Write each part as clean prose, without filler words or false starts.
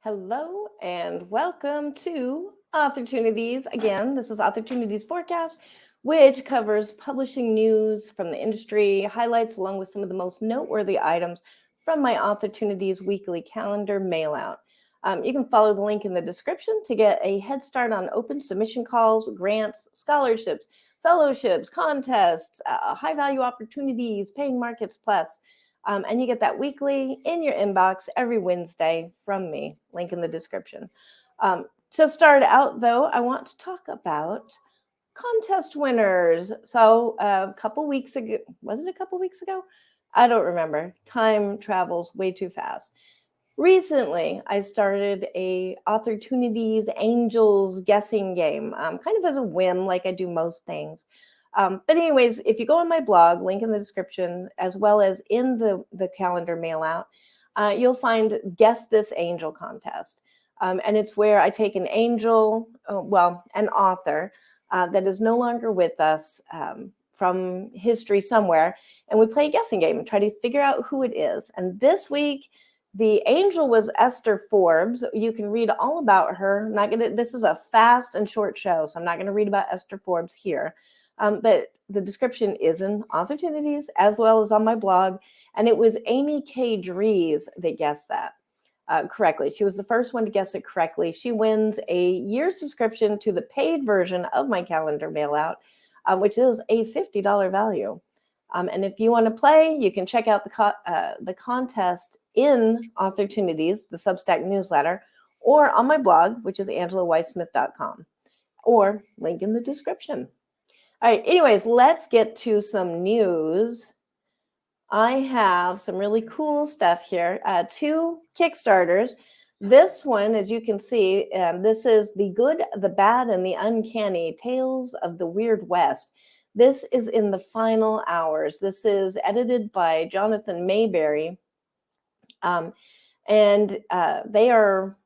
Hello and welcome to Authortunities. Again, this is Authortunities Forecast, which covers publishing news from the industry, highlights along with some of the most noteworthy items from my Authortunities weekly calendar mailout. You can follow the link in the description to get a head start on open submission calls, grants, scholarships, fellowships, contests, high value opportunities, paying markets plus. And you get that weekly in your inbox every Wednesday from me. Link in the description. To start out, though, I want to talk about contest winners. So a couple weeks ago, was it a couple weeks ago? I don't remember. Time travels way too fast. Recently, I started a Authortunities Angels guessing game, kind of as a whim, like I do most things. But anyways, if you go on my blog, link in the description, as well as in the calendar mail out, you'll find Guess This Angel contest. And it's where I take an angel, an author that is no longer with us from history somewhere, and we play a guessing game and try to figure out who it is. And this week, the angel was Esther Forbes. You can read all about her. This is a fast and short show, so I'm not going to read about Esther Forbes here. But the description is in Authortunities as well as on my blog. And it was Amy K. Dries that guessed that correctly. She was the first one to guess it correctly. She wins a year subscription to the paid version of my calendar mailout, which is a $50 value. And if you want to play, you can check out the contest in Authortunities, the Substack newsletter, or on my blog, which is angelawhitesmith.com, or link in the description. All right, anyways, let's get to some news. I have some really cool stuff here. 2 Kickstarters. This one, as you can see, this is The Good, the Bad, and the Uncanny Tales of the Weird West. This is in the final hours. This is edited by Jonathan Mayberry. And they are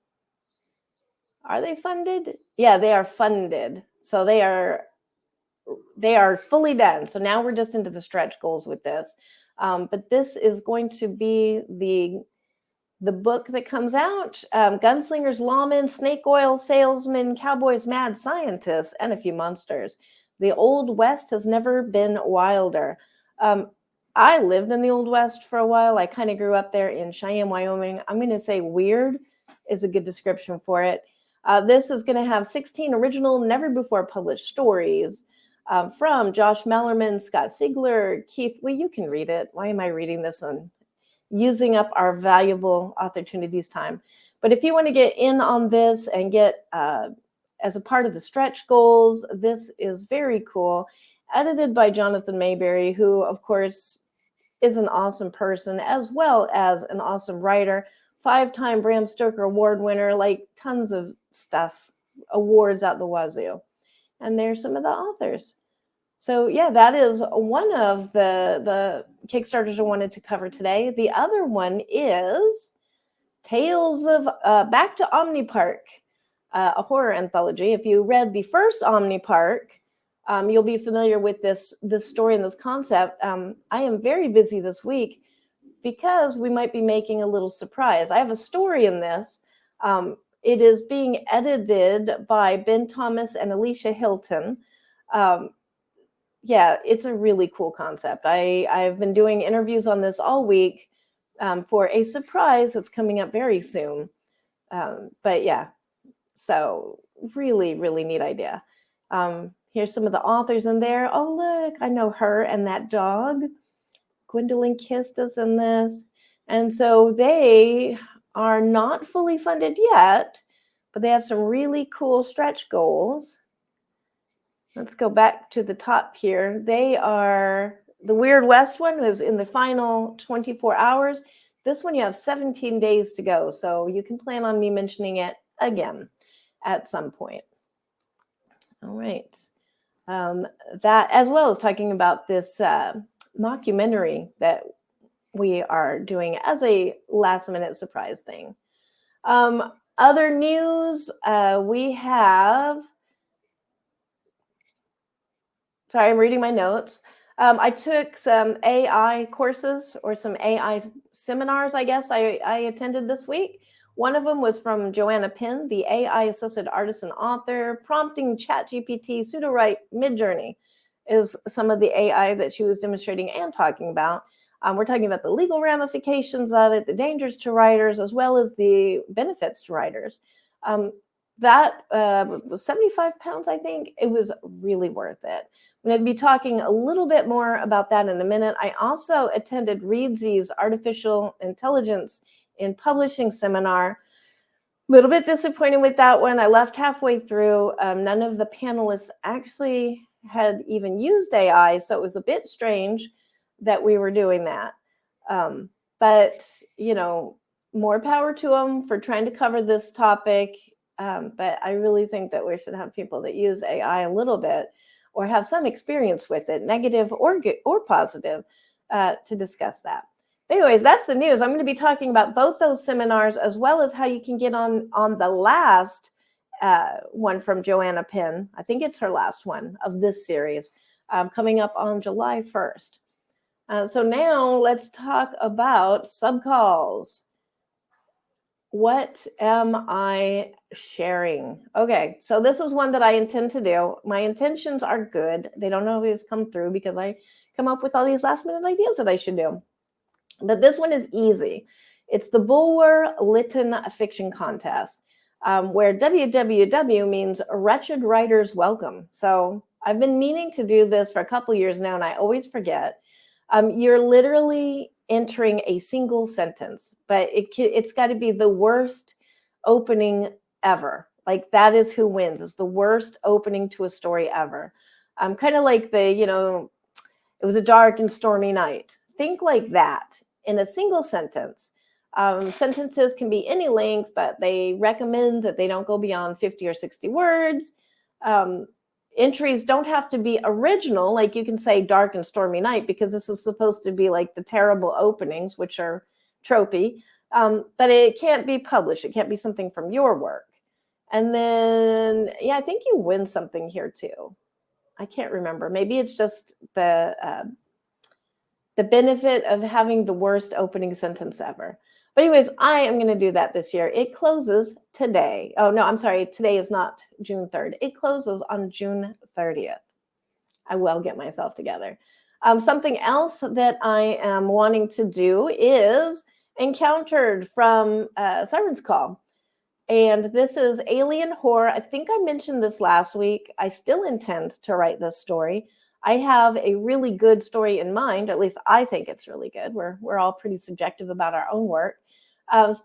they funded? Yeah, they are funded. So they are fully done. So now we're just into the stretch goals with this. But this is going to be the book that comes out. Gunslingers, lawmen, snake oil salesmen, cowboys, mad scientists, and a few monsters. The Old West has never been wilder. I lived in the Old West for a while. I kind of grew up there in Cheyenne, Wyoming. I'm going to say weird is a good description for it. This is going to have 16 original, never before published stories. From Josh Mellerman, Scott Siegler, Keith. Well, you can read it. Why am I reading this one? Using up our valuable Authortunities time. But if you want to get in on this and get as a part of the stretch goals, this is very cool. Edited by Jonathan Mayberry, who, of course, is an awesome person, as well as an awesome writer. 5-time Bram Stoker Award winner, like tons of stuff, awards out the wazoo. And there's some of the authors. So yeah, that is one of the Kickstarters I wanted to cover today. The other one is Tales of Back to Omni Park, a horror anthology. If you read the first Omni Park, you'll be familiar with this story and this concept. I am very busy this week because we might be making a little surprise. I have a story in this. It is being edited by Ben Thomas and Alicia Hilton. Yeah, it's a really cool concept. I've been doing interviews on this all week for a surprise that's coming up very soon. But yeah, so really, really neat idea. Here's some of the authors in there. Oh, look, I know her and that dog. Gwendolyn Kist is in this. And so they are not fully funded yet, but they have some really cool stretch goals. Let's go back to the top here. They are, the Weird West one is in the final 24 hours. This one you have 17 days to go, so you can plan on me mentioning it again at some point. All right. That, as well as talking about this mockumentary that we are doing as a last-minute surprise thing. Other news, we have... Sorry, I'm reading my notes. I took some AI courses or some AI seminars, I guess, I attended this week. One of them was from Joanna Penn, the AI-assisted artist and author, prompting ChatGPT pseudo-write Midjourney is some of the AI that she was demonstrating and talking about. We're talking about the legal ramifications of it, the dangers to writers, as well as the benefits to writers. That was 75 pounds, I think. It was really worth it. I'm going to be talking a little bit more about that in a minute. I also attended Reedsy's Artificial Intelligence in Publishing seminar. A little bit disappointed with that one. I left halfway through. None of the panelists actually had even used AI, so it was a bit strange that we were doing that. But, you know, more power to them for trying to cover this topic. But I really think that we should have people that use AI a little bit or have some experience with it, negative or positive, to discuss that. Anyways, that's the news. I'm going to be talking about both those seminars as well as how you can get on the last one from Joanna Penn. I think it's her last one of this series, coming up on July 1st. So now let's talk about subcalls. What am I sharing? Okay, so this is one that I intend to do. My intentions are good. They don't always come through because I come up with all these last minute ideas that I should do. But this one is easy. It's the Bulwer Lytton Fiction Contest, where WWW means Wretched Writers Welcome. So I've been meaning to do this for a couple years now, and I always forget. You're literally entering a single sentence, but it's got to be the worst opening ever. Like that is who wins. It's the worst opening to a story ever. Kind of like it was a dark and stormy night. Think like that in a single sentence. Sentences can be any length, but they recommend that they don't go beyond 50 or 60 words. Entries don't have to be original, like you can say dark and stormy night, because this is supposed to be like the terrible openings, which are tropey, but it can't be published. It can't be something from your work. And then, yeah, I think you win something here too. I can't remember. Maybe it's just the benefit of having the worst opening sentence ever. But anyways, I am going to do that this year. It closes today. Oh, no, I'm sorry. Today is not June 3rd. It closes on June 30th. I will get myself together. Something else that I am wanting to do is Encountered from Siren's Call. And this is alien horror. I think I mentioned this last week. I still intend to write this story. I have a really good story in mind. At least I think it's really good. We're all pretty subjective about our own work.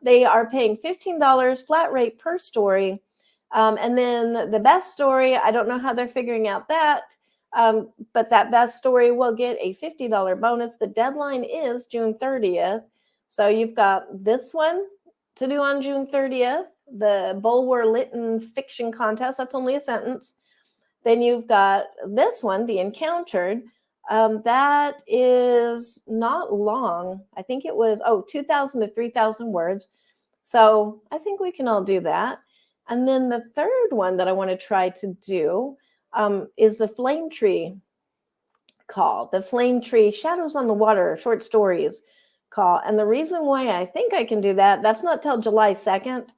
They are paying $15 flat rate per story. And then the best story, I don't know how they're figuring out that, but that best story will get a $50 bonus. The deadline is June 30th. So you've got this one to do on June 30th, the Bulwer Lytton Fiction Contest. That's only a sentence. Then you've got this one, The Encountered. That is not long. I think it was, 2,000 to 3,000 words. So I think we can all do that. And then the third one that I want to try to do is the Flame Tree Call. The Flame Tree Shadows on the Water short stories call. And the reason why I think I can do that, that's not till July 2nd.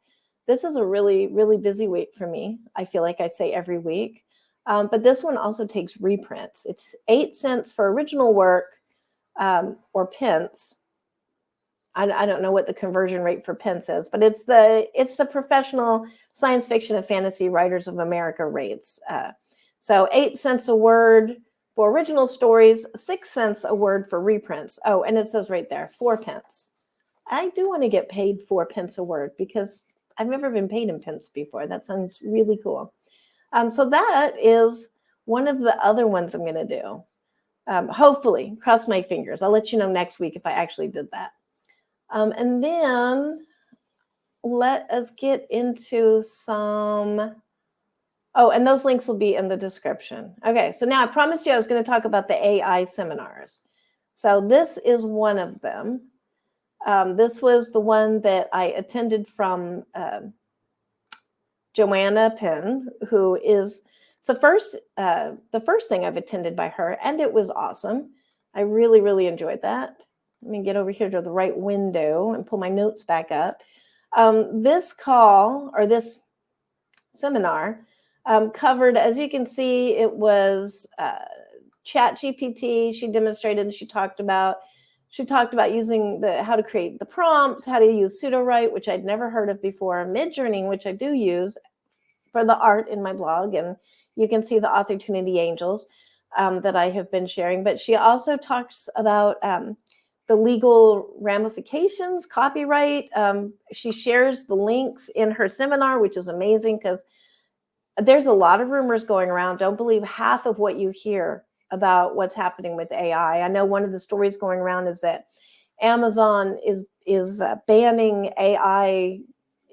This is a really, really busy week for me. I feel like I say every week. But this one also takes reprints. It's 8 cents for original work, or pence. I don't know what the conversion rate for pence is, but it's the Professional Science Fiction and Fantasy Writers of America rates. So 8 cents a word for original stories, 6 cents a word for reprints. Oh, and it says right there, 4 pence. I do want to get paid 4 pence a word because I've never been paid in pence before. That sounds really cool. So that is one of the other ones I'm going to do. Hopefully, cross my fingers. I'll let you know next week if I actually did that. And then let us get into some. Oh, and those links will be in the description. Okay, so now I promised you I was going to talk about the AI seminars. So this is one of them. This was the one that I attended from Joanna Penn, who is the first thing I've attended by her, and it was awesome. I really, really enjoyed that. Let me get over here to the right window and pull my notes back up. This call or this seminar covered, as you can see, it was Chat GPT. She demonstrated and she talked about using how to create the prompts, how to use pseudo-write, which I'd never heard of before, Midjourney, which I do use for the art in my blog, and you can see the Authortunity Angels that I have been sharing. But she also talks about the legal ramifications, copyright. She shares the links in her seminar, which is amazing because there's a lot of rumors going around. Don't believe half of what you hear about what's happening with AI. I know one of the stories going around is that Amazon is banning AI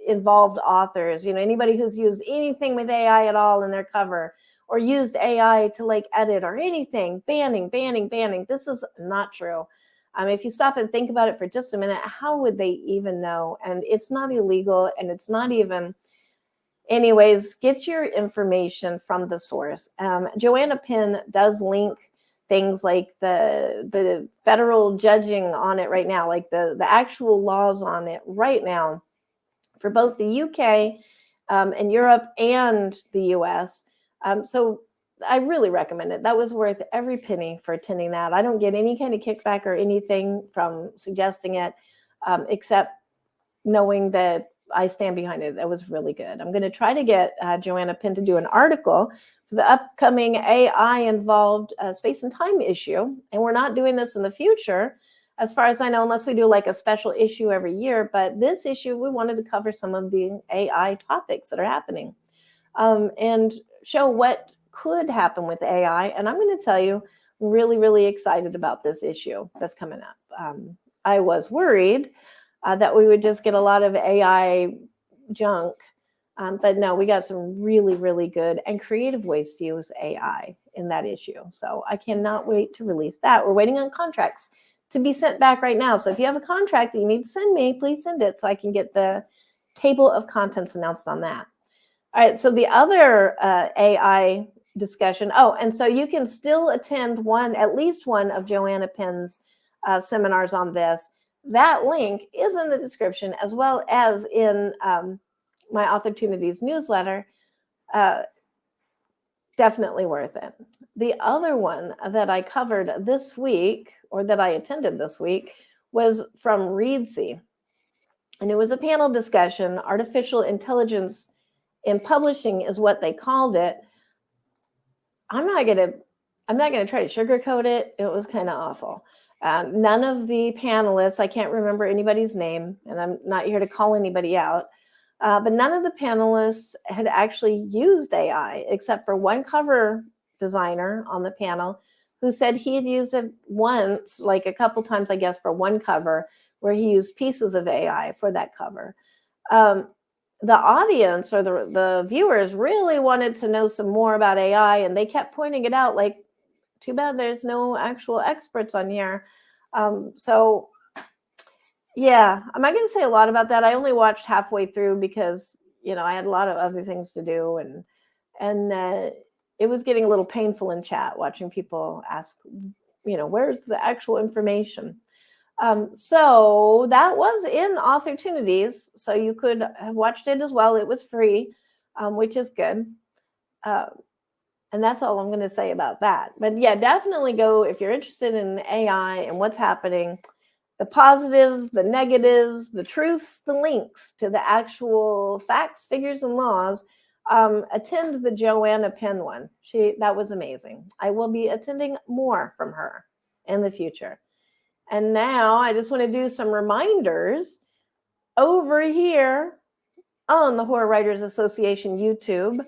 involved authors. Anybody who's used anything with AI at all in their cover or used AI to like edit or anything, banning. This is not true. If you stop and think about it for just a minute, how would they even know? And it's not illegal, and it's not even. Anyways, get your information from the source. Joanna Penn does link things like the federal judging on it right now, like the actual laws on it right now for both the UK and Europe and the US. So I really recommend it. That was worth every penny for attending that. I don't get any kind of kickback or anything from suggesting it, except knowing that I stand behind it. That was really good. I'm going to try to get Joanna Penn to do an article for the upcoming AI involved space and time issue. And we're not doing this in the future, as far as I know, unless we do like a special issue every year. But this issue, we wanted to cover some of the AI topics that are happening and show what could happen with AI. And I'm going to tell you, I'm really, really excited about this issue that's coming up. I was worried that we would just get a lot of AI junk. But no, we got some really, really good and creative ways to use AI in that issue. So I cannot wait to release that. We're waiting on contracts to be sent back right now. So if you have a contract that you need to send me, please send it so I can get the table of contents announced on that. All right, so the other AI discussion. Oh, and so you can still attend at least one of Joanna Penn's seminars on this. That link is in the description, as well as in my Authortunities newsletter. Definitely worth it. The other one that I covered this week, or that I attended this week, was from Reedsy. And it was a panel discussion. Artificial intelligence in publishing is what they called it. I'm not gonna try to sugarcoat it. It was kind of awful. None of the panelists, I can't remember anybody's name, and I'm not here to call anybody out, but none of the panelists had actually used AI except for one cover designer on the panel who said he had used it once, like a couple times, I guess, for one cover where he used pieces of AI for that cover. The audience or the viewers really wanted to know some more about AI, and they kept pointing it out, like, too bad there's no actual experts on here. So yeah, I'm not going to say a lot about that. I only watched halfway through because, I had a lot of other things to do, and it was getting a little painful in chat watching people ask, where's the actual information? So that was in Authortunities, so you could have watched it as well. It was free, which is good. And that's all I'm going to say about that. But yeah, definitely go if you're interested in AI and what's happening, the positives, the negatives, the truths, the links to the actual facts, figures, and laws. Attend the Joanna Penn one. That was amazing. I will be attending more from her in the future. And now I just want to do some reminders over here on the Horror Writers Association YouTube.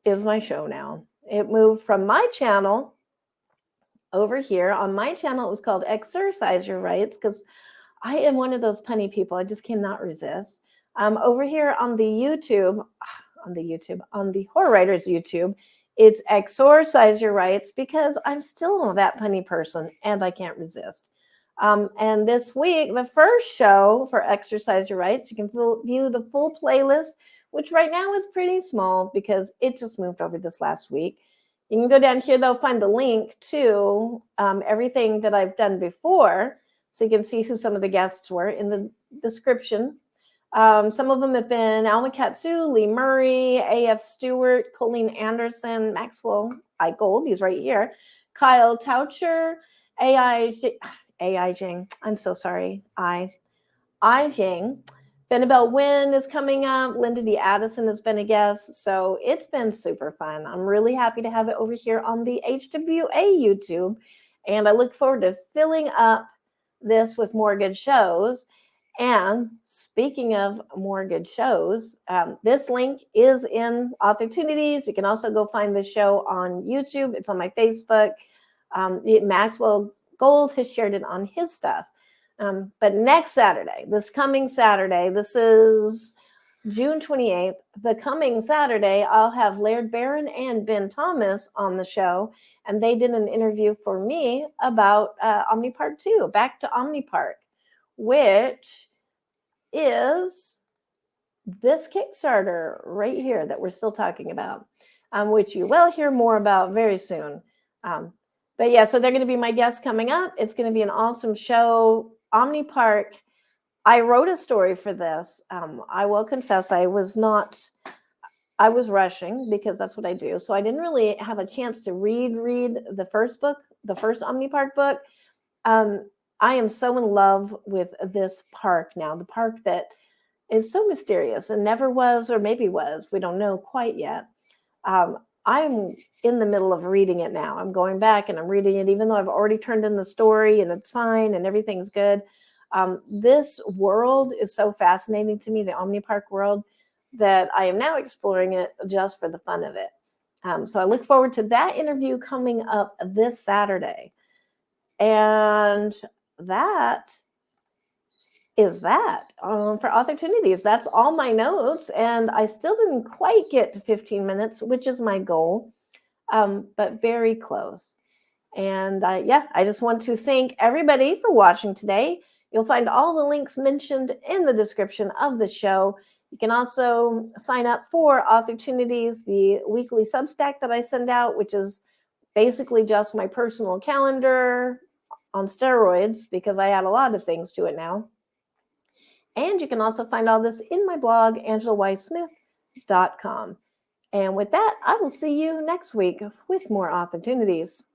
Is my show now. It moved from my channel over here. On my channel, it was called Exercise Your Rights, because I am one of those punny people. I just cannot resist. Over here on the Horror Writers YouTube, it's Exorcise Your Rights, because I'm still that punny person and I can't resist. And this week, the first show for Exercise Your Rights, you can view the full playlist, which right now is pretty small because it just moved over this last week. You can go down here, though, find the link to everything that I've done before, so you can see who some of the guests were in the description Some of them have been Alma Katsu, Lee Murray, A.F. Stewart, Colleen Anderson, Maxwell Gold, he's right here, Kyle Taucher, AI Jing, I'm so sorry, I Jing. Benabel Wynn is coming up. Linda D. Addison has been a guest. So it's been super fun. I'm really happy to have it over here on the HWA YouTube. And I look forward to filling up this with more good shows. And speaking of more good shows, this link is in Authortunities. You can also go find the show on YouTube. It's on my Facebook. Maxwell Gold has shared it on his stuff. But next Saturday, this coming Saturday, this is June 28th, the coming Saturday, I'll have Laird Barron and Ben Thomas on the show. And they did an interview for me about Omni Park 2, Back to Omni Park, which is this Kickstarter right here that we're still talking about, which you will hear more about very soon. But yeah, so they're going to be my guests coming up. It's going to be an awesome show. Omni Park, I wrote a story for this. I will confess I was rushing because that's what I do. So I didn't really have a chance to read the first book, the first Omni Park book. I am so in love with this park now, the park that is so mysterious and never was, or maybe was, we don't know quite yet. I'm in the middle of reading it now. I'm going back and I'm reading it, even though I've already turned in the story and it's fine and everything's good. This world is so fascinating to me, the Omni Park world, that I am now exploring it just for the fun of it. So I look forward to that interview coming up this Saturday. And that is that for Authortunities. That's all my notes. And I still didn't quite get to 15 minutes, which is my goal, but very close. And I just want to thank everybody for watching today. You'll find all the links mentioned in the description of the show. You can also sign up for Authortunities, the weekly Substack that I send out, which is basically just my personal calendar on steroids because I add a lot of things to it now. And you can also find all this in my blog, AngelaWiseSmith.com. And with that, I will see you next week with more Authortunities.